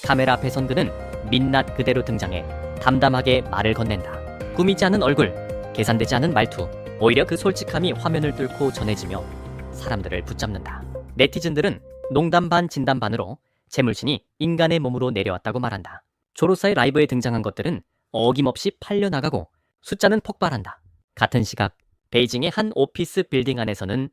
카메라 앞에 선 그는 민낯 그대로 등장해 담담하게 말을 건넨다. 꾸미지 않은 얼굴, 계산되지 않은 말투, 오히려 그 솔직함이 화면을 뚫고 전해지며 사람들을 붙잡는다. 네티즌들은 농담 반 진담 반으로 재물신이 인간의 몸으로 내려왔다고 말한다. 조로사의 라이브에 등장한 것들은 어김없이 팔려나가고 숫자는 폭발한다. 같은 시각 베이징의 한 오피스 빌딩 안에서는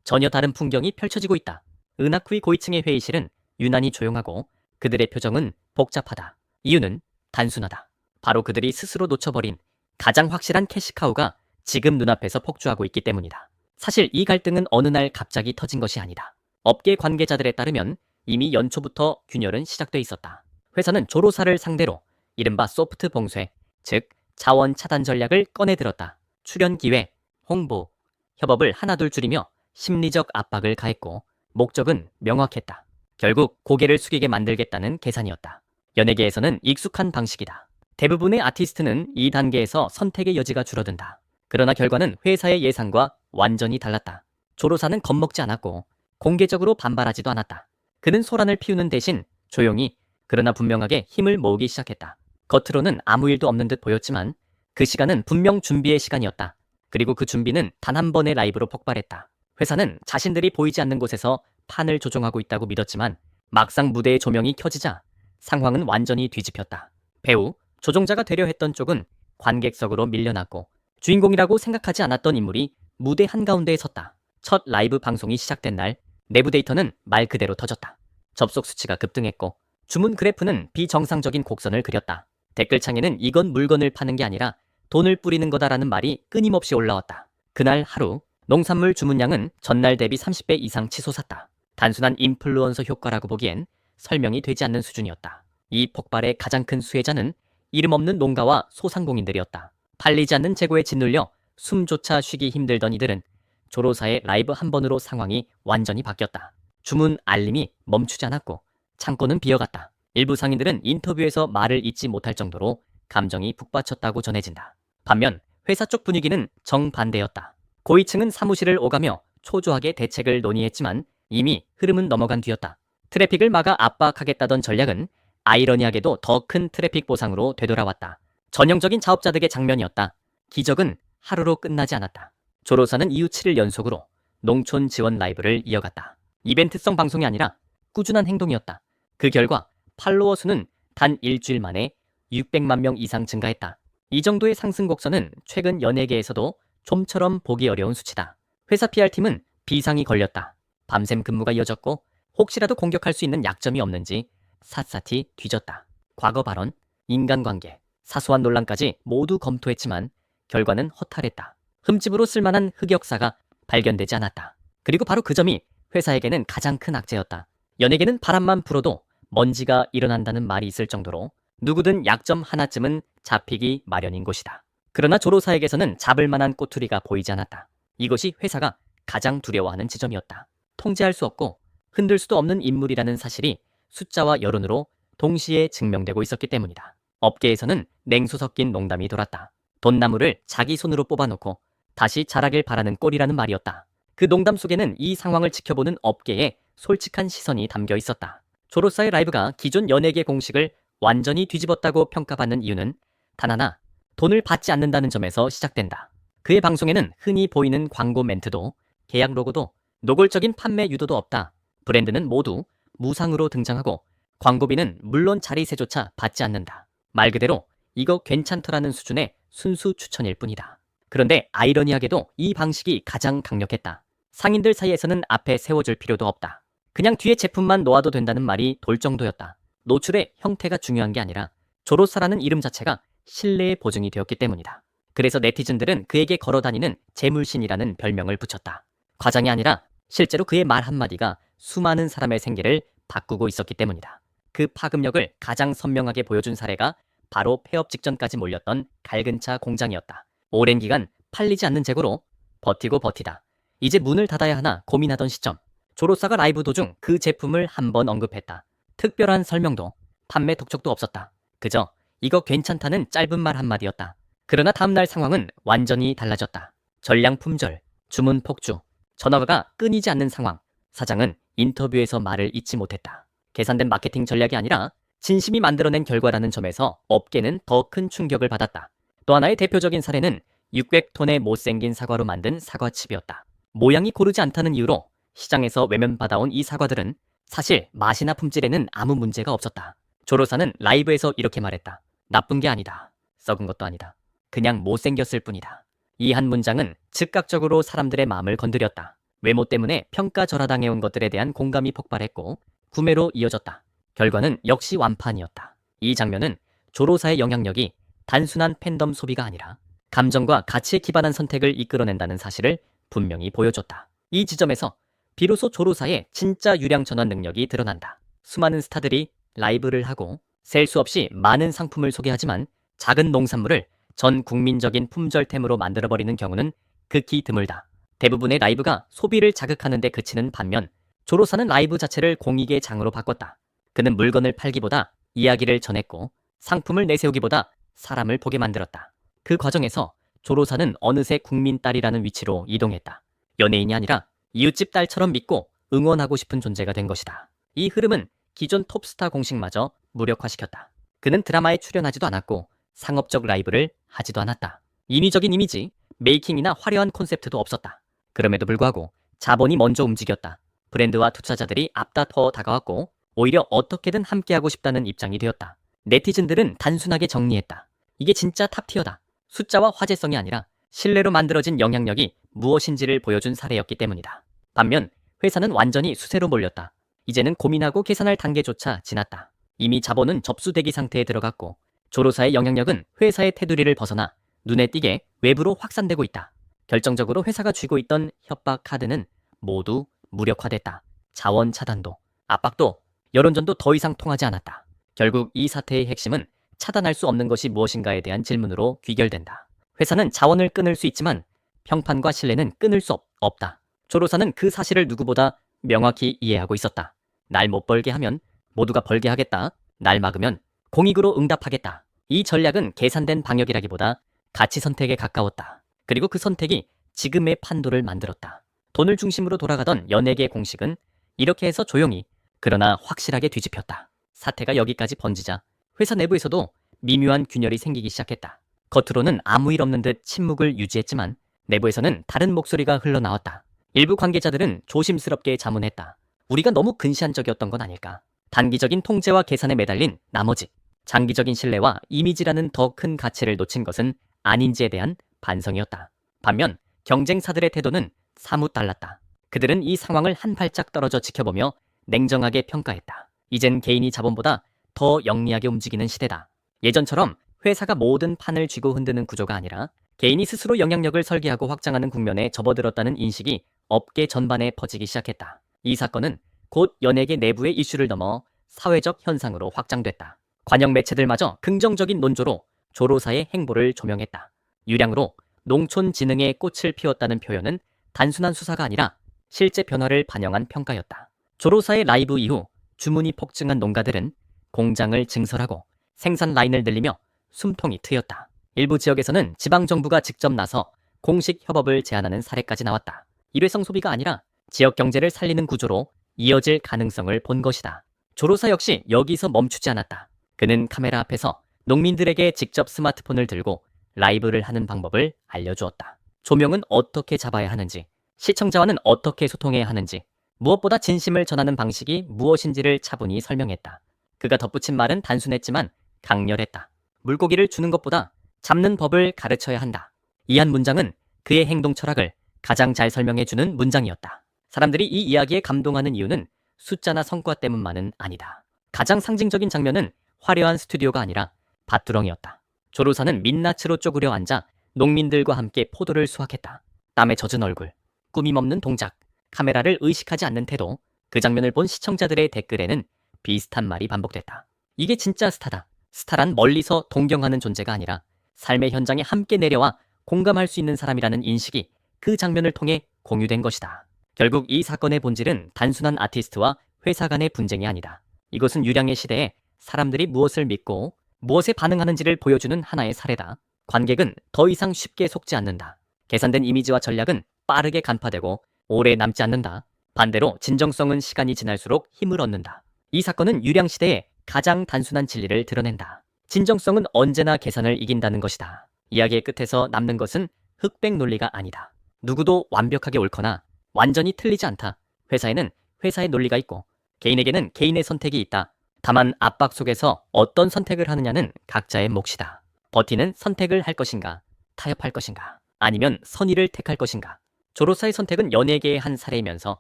전혀 다른 풍경이 펼쳐지고 있다. 은하쿠이 고위층의 회의실은 유난히 조용하고 그들의 표정은 복잡하다. 이유는 단순하다. 바로 그들이 스스로 놓쳐버린 가장 확실한 캐시카우가 지금 눈앞에서 폭주하고 있기 때문이다. 사실 이 갈등은 어느 날 갑자기 터진 것이 아니다. 업계 관계자들에 따르면 이미 연초부터 균열은 시작돼 있었다. 회사는 조로사를 상대로 이른바 소프트 봉쇄, 즉 자원 차단 전략을 꺼내들었다. 출연 기회, 홍보, 협업을 하나둘 줄이며 심리적 압박을 가했고 목적은 명확했다. 결국 고개를 숙이게 만들겠다는 계산이었다. 연예계에서는 익숙한 방식이다. 대부분의 아티스트는 이 단계에서 선택의 여지가 줄어든다. 그러나 결과는 회사의 예상과 완전히 달랐다. 조로사는 겁먹지 않았고 공개적으로 반발하지도 않았다. 그는 소란을 피우는 대신 조용히 그러나 분명하게 힘을 모으기 시작했다. 겉으로는 아무 일도 없는 듯 보였지만 그 시간은 분명 준비의 시간이었다. 그리고 그 준비는 단 한 번의 라이브로 폭발했다. 회사는 자신들이 보이지 않는 곳에서 판을 조종하고 있다고 믿었지만 막상 무대의 조명이 켜지자 상황은 완전히 뒤집혔다. 배우, 조종자가 되려 했던 쪽은 관객석으로 밀려났고 주인공이라고 생각하지 않았던 인물이 무대 한가운데에 섰다. 첫 라이브 방송이 시작된 날 내부 데이터는 말 그대로 터졌다. 접속 수치가 급등했고 주문 그래프는 비정상적인 곡선을 그렸다. 댓글창에는 이건 물건을 파는 게 아니라 돈을 뿌리는 거다라는 말이 끊임없이 올라왔다. 그날 하루 농산물 주문량은 전날 대비 30배 이상 치솟았다. 단순한 인플루언서 효과라고 보기엔 설명이 되지 않는 수준이었다. 이 폭발의 가장 큰 수혜자는 이름 없는 농가와 소상공인들이었다. 팔리지 않는 재고에 짓눌려 숨조차 쉬기 힘들던 이들은 조로사의 라이브 한 번으로 상황이 완전히 바뀌었다. 주문 알림이 멈추지 않았고 창고는 비어갔다. 일부 상인들은 인터뷰에서 말을 잇지 못할 정도로 감정이 북받쳤다고 전해진다. 반면 회사 쪽 분위기는 정반대였다. 고위층은 사무실을 오가며 초조하게 대책을 논의했지만 이미 흐름은 넘어간 뒤였다. 트래픽을 막아 압박하겠다던 전략은 아이러니하게도 더 큰 트래픽 보상으로 되돌아왔다. 전형적인 자업자득의 장면이었다. 기적은 하루로 끝나지 않았다. 조로사는 이후 7일 연속으로 농촌 지원 라이브를 이어갔다. 이벤트성 방송이 아니라 꾸준한 행동이었다. 그 결과 팔로워 수는 단 일주일 만에 600만 명 이상 증가했다. 이 정도의 상승 곡선은 최근 연예계에서도 좀처럼 보기 어려운 수치다. 회사 PR팀은 비상이 걸렸다. 밤샘 근무가 이어졌고 혹시라도 공격할 수 있는 약점이 없는지 샅샅이 뒤졌다. 과거 발언, 인간관계, 사소한 논란까지 모두 검토했지만 결과는 허탈했다. 흠집으로 쓸만한 흑역사가 발견되지 않았다. 그리고 바로 그 점이 회사에게는 가장 큰 악재였다. 연예계는 바람만 불어도 먼지가 일어난다는 말이 있을 정도로 누구든 약점 하나쯤은 잡히기 마련인 곳이다. 그러나 조로사에게서는 잡을 만한 꼬투리가 보이지 않았다. 이것이 회사가 가장 두려워하는 지점이었다. 통제할 수 없고 흔들 수도 없는 인물이라는 사실이 숫자와 여론으로 동시에 증명되고 있었기 때문이다. 업계에서는 냉소 섞인 농담이 돌았다. 돈나무를 자기 손으로 뽑아놓고 다시 자라길 바라는 꼴이라는 말이었다. 그 농담 속에는 이 상황을 지켜보는 업계의 솔직한 시선이 담겨 있었다. 조로사의 라이브가 기존 연예계 공식을 완전히 뒤집었다고 평가받는 이유는 단 하나, 돈을 받지 않는다는 점에서 시작된다. 그의 방송에는 흔히 보이는 광고 멘트도 계약 로고도 노골적인 판매 유도도 없다. 브랜드는 모두 무상으로 등장하고 광고비는 물론 자리세조차 받지 않는다. 말 그대로 이거 괜찮더라는 수준의 순수 추천일 뿐이다. 그런데 아이러니하게도 이 방식이 가장 강력했다. 상인들 사이에서는 앞에 세워줄 필요도 없다. 그냥 뒤에 제품만 놓아도 된다는 말이 돌 정도였다. 노출의 형태가 중요한 게 아니라 조로사라는 이름 자체가 신뢰의 보증이 되었기 때문이다. 그래서 네티즌들은 그에게 걸어다니는 재물신이라는 별명을 붙였다. 과장이 아니라 실제로 그의 말 한마디가 수많은 사람의 생계를 바꾸고 있었기 때문이다. 그 파급력을 가장 선명하게 보여준 사례가 바로 폐업 직전까지 몰렸던 갈근차 공장이었다. 오랜 기간 팔리지 않는 재고로 버티고 버티다 이제 문을 닫아야 하나 고민하던 시점, 조로사가 라이브 도중 그 제품을 한 번 언급했다. 특별한 설명도 판매 독촉도 없었다. 그저 이거 괜찮다는 짧은 말 한마디였다. 그러나 다음날 상황은 완전히 달라졌다. 전량 품절, 주문 폭주, 전화가 끊이지 않는 상황. 사장은 인터뷰에서 말을 잇지 못했다. 계산된 마케팅 전략이 아니라 진심이 만들어낸 결과라는 점에서 업계는 더 큰 충격을 받았다. 또 하나의 대표적인 사례는 600톤의 못생긴 사과로 만든 사과칩이었다. 모양이 고르지 않다는 이유로 시장에서 외면받아온 이 사과들은 사실 맛이나 품질에는 아무 문제가 없었다. 조로사는 라이브에서 이렇게 말했다. 나쁜 게 아니다. 썩은 것도 아니다. 그냥 못생겼을 뿐이다. 이 한 문장은 즉각적으로 사람들의 마음을 건드렸다. 외모 때문에 평가절하당해온 것들에 대한 공감이 폭발했고 구매로 이어졌다. 결과는 역시 완판이었다. 이 장면은 조로사의 영향력이 단순한 팬덤 소비가 아니라 감정과 가치에 기반한 선택을 이끌어낸다는 사실을 분명히 보여줬다. 이 지점에서 비로소 조로사의 진짜 유량 전환 능력이 드러난다. 수많은 스타들이 라이브를 하고 셀 수 없이 많은 상품을 소개하지만 작은 농산물을 전 국민적인 품절템으로 만들어버리는 경우는 극히 드물다. 대부분의 라이브가 소비를 자극하는 데 그치는 반면 조로사는 라이브 자체를 공익의 장으로 바꿨다. 그는 물건을 팔기보다 이야기를 전했고 상품을 내세우기보다 사람을 보게 만들었다. 그 과정에서 조로사는 어느새 국민 딸이라는 위치로 이동했다. 연예인이 아니라 이웃집 딸처럼 믿고 응원하고 싶은 존재가 된 것이다. 이 흐름은 기존 톱스타 공식마저 무력화시켰다. 그는 드라마에 출연하지도 않았고 상업적 라이브를 하지도 않았다. 인위적인 이미지, 메이킹이나 화려한 콘셉트도 없었다. 그럼에도 불구하고 자본이 먼저 움직였다. 브랜드와 투자자들이 앞다퉈 다가왔고 오히려 어떻게든 함께하고 싶다는 입장이 되었다. 네티즌들은 단순하게 정리했다. 이게 진짜 탑티어다. 숫자와 화제성이 아니라 신뢰로 만들어진 영향력이 무엇인지를 보여준 사례였기 때문이다. 반면 회사는 완전히 수세로 몰렸다. 이제는 고민하고 계산할 단계조차 지났다. 이미 자본은 접수대기 상태에 들어갔고 조로사의 영향력은 회사의 테두리를 벗어나 눈에 띄게 외부로 확산되고 있다. 결정적으로 회사가 쥐고 있던 협박 카드는 모두 무력화됐다. 자원 차단도, 압박도, 여론전도 더 이상 통하지 않았다. 결국 이 사태의 핵심은 차단할 수 없는 것이 무엇인가에 대한 질문으로 귀결된다. 회사는 자원을 끊을 수 있지만 평판과 신뢰는 끊을 수 없다. 조로사는 그 사실을 누구보다 명확히 이해하고 있었다. 날 못 벌게 하면 모두가 벌게 하겠다. 날 막으면 공익으로 응답하겠다. 이 전략은 계산된 방역이라기보다 가치 선택에 가까웠다. 그리고 그 선택이 지금의 판도를 만들었다. 돈을 중심으로 돌아가던 연예계 공식은 이렇게 해서 조용히 그러나 확실하게 뒤집혔다. 사태가 여기까지 번지자 회사 내부에서도 미묘한 균열이 생기기 시작했다. 겉으로는 아무 일 없는 듯 침묵을 유지했지만 내부에서는 다른 목소리가 흘러나왔다. 일부 관계자들은 조심스럽게 자문했다. 우리가 너무 근시안적이었던 건 아닐까. 단기적인 통제와 계산에 매달린 나머지 장기적인 신뢰와 이미지라는 더 큰 가치를 놓친 것은 아닌지에 대한 반성이었다. 반면 경쟁사들의 태도는 사뭇 달랐다. 그들은 이 상황을 한 발짝 떨어져 지켜보며 냉정하게 평가했다. 이젠 개인이 자본보다 더 영리하게 움직이는 시대다. 예전처럼 회사가 모든 판을 쥐고 흔드는 구조가 아니라 개인이 스스로 영향력을 설계하고 확장하는 국면에 접어들었다는 인식이 업계 전반에 퍼지기 시작했다. 이 사건은 곧 연예계 내부의 이슈를 넘어 사회적 현상으로 확장됐다. 관영 매체들마저 긍정적인 논조로 조로사의 행보를 조명했다. 유량으로 농촌 진흥의 꽃을 피웠다는 표현은 단순한 수사가 아니라 실제 변화를 반영한 평가였다. 조로사의 라이브 이후 주문이 폭증한 농가들은 공장을 증설하고 생산 라인을 늘리며 숨통이 트였다. 일부 지역에서는 지방정부가 직접 나서 공식 협업을 제안하는 사례까지 나왔다. 일회성 소비가 아니라 지역 경제를 살리는 구조로 이어질 가능성을 본 것이다. 조로사 역시 여기서 멈추지 않았다. 그는 카메라 앞에서 농민들에게 직접 스마트폰을 들고 라이브를 하는 방법을 알려주었다. 조명은 어떻게 잡아야 하는지, 시청자와는 어떻게 소통해야 하는지, 무엇보다 진심을 전하는 방식이 무엇인지를 차분히 설명했다. 그가 덧붙인 말은 단순했지만 강렬했다. 물고기를 주는 것보다 잡는 법을 가르쳐야 한다. 이 한 문장은 그의 행동 철학을 가장 잘 설명해주는 문장이었다. 사람들이 이 이야기에 감동하는 이유는 숫자나 성과 때문만은 아니다. 가장 상징적인 장면은 화려한 스튜디오가 아니라 밭두렁이었다. 조로사는 민낯으로 쪼그려 앉아 농민들과 함께 포도를 수확했다. 땀에 젖은 얼굴, 꾸밈없는 동작, 카메라를 의식하지 않는 태도, 그 장면을 본 시청자들의 댓글에는 비슷한 말이 반복됐다. 이게 진짜 스타다. 스타란 멀리서 동경하는 존재가 아니라 삶의 현장에 함께 내려와 공감할 수 있는 사람이라는 인식이 그 장면을 통해 공유된 것이다. 결국 이 사건의 본질은 단순한 아티스트와 회사 간의 분쟁이 아니다. 이것은 유량의 시대에 사람들이 무엇을 믿고 무엇에 반응하는지를 보여주는 하나의 사례다. 관객은 더 이상 쉽게 속지 않는다. 계산된 이미지와 전략은 빠르게 간파되고 오래 남지 않는다. 반대로 진정성은 시간이 지날수록 힘을 얻는다. 이 사건은 유량 시대에 가장 단순한 진리를 드러낸다. 진정성은 언제나 계산을 이긴다는 것이다. 이야기의 끝에서 남는 것은 흑백 논리가 아니다. 누구도 완벽하게 옳거나 완전히 틀리지 않다. 회사에는 회사의 논리가 있고 개인에게는 개인의 선택이 있다. 다만 압박 속에서 어떤 선택을 하느냐는 각자의 몫이다. 버티는 선택을 할 것인가, 타협할 것인가, 아니면 선의를 택할 것인가. 조로사의 선택은 연예계의 한 사례이면서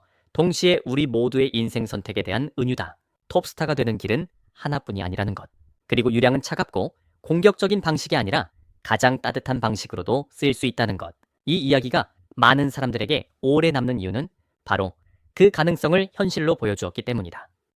동시에 우리 모두의 인생 선택에 대한 은유다. 톱스타가 되는 길은 하나뿐이 아니라는 것. 그리고 유량은 차갑고 공격적인 방식이 아니라 가장 따뜻한 방식으로도 쓰일 수 있다는 것. 이 이야기가 많은 사람들에게 오래 남는 이유는 바로 그 가능성을 현실로 보여주었기 때문이다.